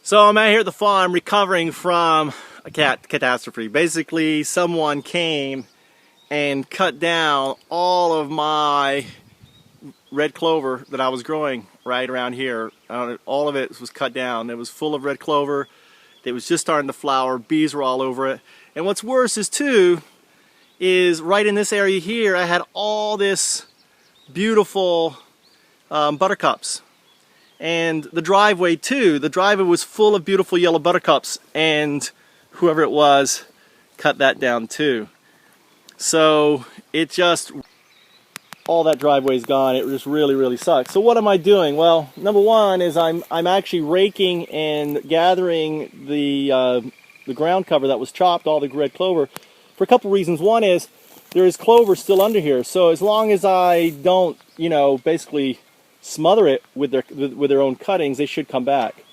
So I'm out here at the farm recovering from a catastrophe. Basically, someone came and cut down all of my red clover that I was growing right around here. All of it was cut down. It was full of red clover. It was just starting to flower. Bees were all over it. And what's worse is right in this area here, I had all this beautiful buttercups. And the driveway too. The driveway was full of beautiful yellow buttercups, and whoever it was cut that down too. So it just, all that driveway is gone. It just really sucks. So what am I doing? Well, number one is I'm actually raking and gathering the ground cover that was chopped, all the red clover, for a couple reasons. One is there is clover still under here, so as long as I don't, basically smother it with their own cuttings, they should come back.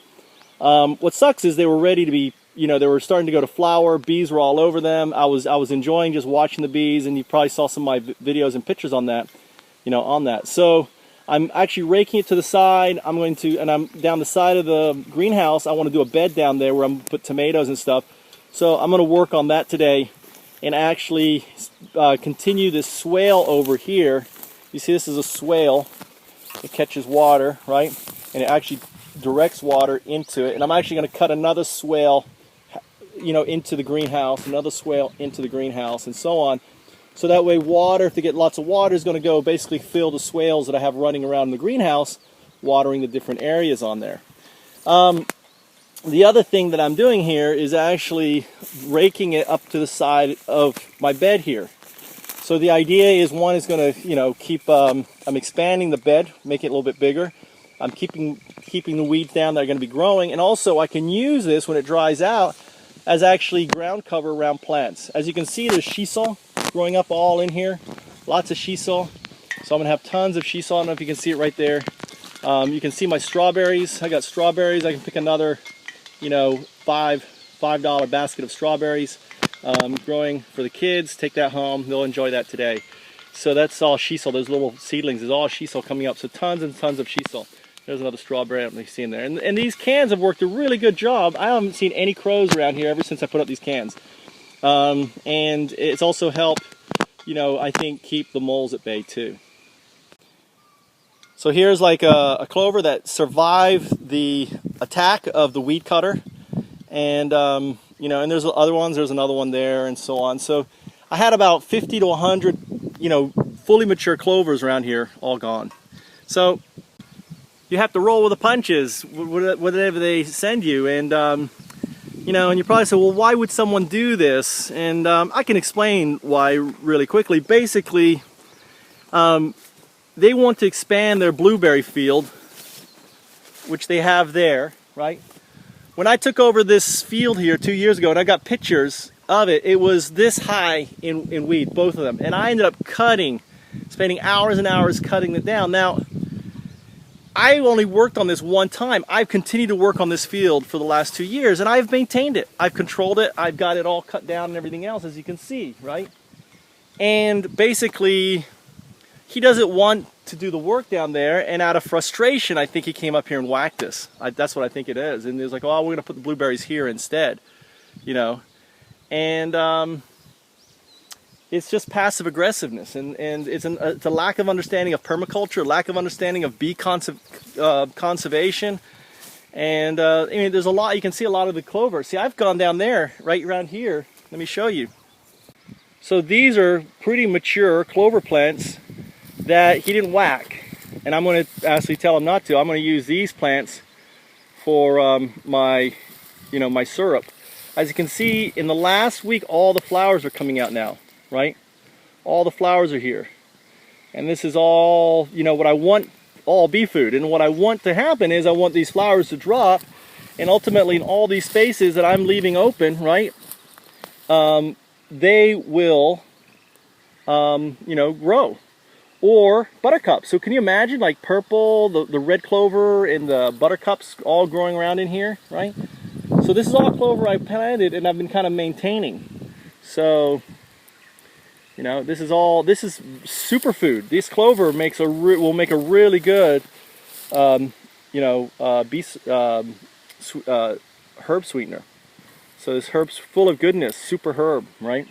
What sucks is they were ready to be, they were starting to go to flower. Bees were all over them. I was enjoying just watching the bees, and you probably saw some of my videos and pictures on that, So I'm actually raking it to the side. And I'm down the side of the greenhouse. I want to do a bed down there where I'm going to put tomatoes and stuff. So I'm going to work on that today and actually continue this swale over here. You see, this is a swale. It catches water, right? And it actually directs water into it. And I'm actually going to cut another swale, into the greenhouse, another swale into the greenhouse, and so on. So that way water, if they get lots of water, is going to go basically fill the swales that I have running around in the greenhouse, watering the different areas on there. The other thing that I'm doing here is actually raking it up to the side of my bed here. So the idea is, one is going to, keep, I'm expanding the bed, make it a little bit bigger. I'm keeping the weeds down that are going to be growing. And also I can use this when it dries out as actually ground cover around plants. As you can see, there's shea growing up all in here. Lots of shea. So I'm going to have tons of shea. I don't know if you can see it right there. You can see my strawberries. I got strawberries. I can pick another, $5 basket of strawberries. Growing for the kids. Take that home. They'll enjoy that today. So that's all shea. Those little seedlings is all shea coming up. So tons and tons of shea. There's another strawberry I don't really see in there. And these cans have worked a really good job. I haven't seen any crows around here ever since I put up these cans. And it's also helped, I think, keep the moles at bay too. So here's like a clover that survived the attack of the weed cutter. And and there's other ones. There's another one there, and so on. So I had about 50 to 100, fully mature clovers around here, all gone. So you have to roll with the punches, whatever they send you. And and you probably say, well, why would someone do this? And I can explain why really quickly. Basically, they want to expand their blueberry field, which they have there, right? When I took over this field here 2 years ago, and I got pictures of it, it was this high in weed, both of them. And I ended up spending hours and hours cutting it down. Now, I only worked on this one time. I've continued to work on this field for the last 2 years, and I've maintained it. I've controlled it. I've got it all cut down and everything else, as you can see, right? And basically, he doesn't want to do the work down there, and out of frustration, I think he came up here and whacked us. That's what I think it is. And he was like, oh, we're going to put the blueberries here instead, And it's just passive aggressiveness, and it's a lack of understanding of permaculture, lack of understanding of bee conservation. And there's a lot, you can see a lot of the clover. See, I've gone down there, right around here. Let me show you. So these are pretty mature clover plants that he didn't whack, and I'm going to actually tell him not to. I'm going to use these plants for my syrup. As you can see, in the last week, all the flowers are coming out now, right? All the flowers are here, and this is all what I want, all bee food. And what I want to happen is I want these flowers to drop, and ultimately in all these spaces that I'm leaving open, right? They will, grow. Or buttercups. So can you imagine, like purple, the red clover and the buttercups all growing around in here, right? So this is all clover I planted and I've been kind of maintaining. So, this is superfood. This clover will make a really good, herb sweetener. So this herb's full of goodness, super herb, right?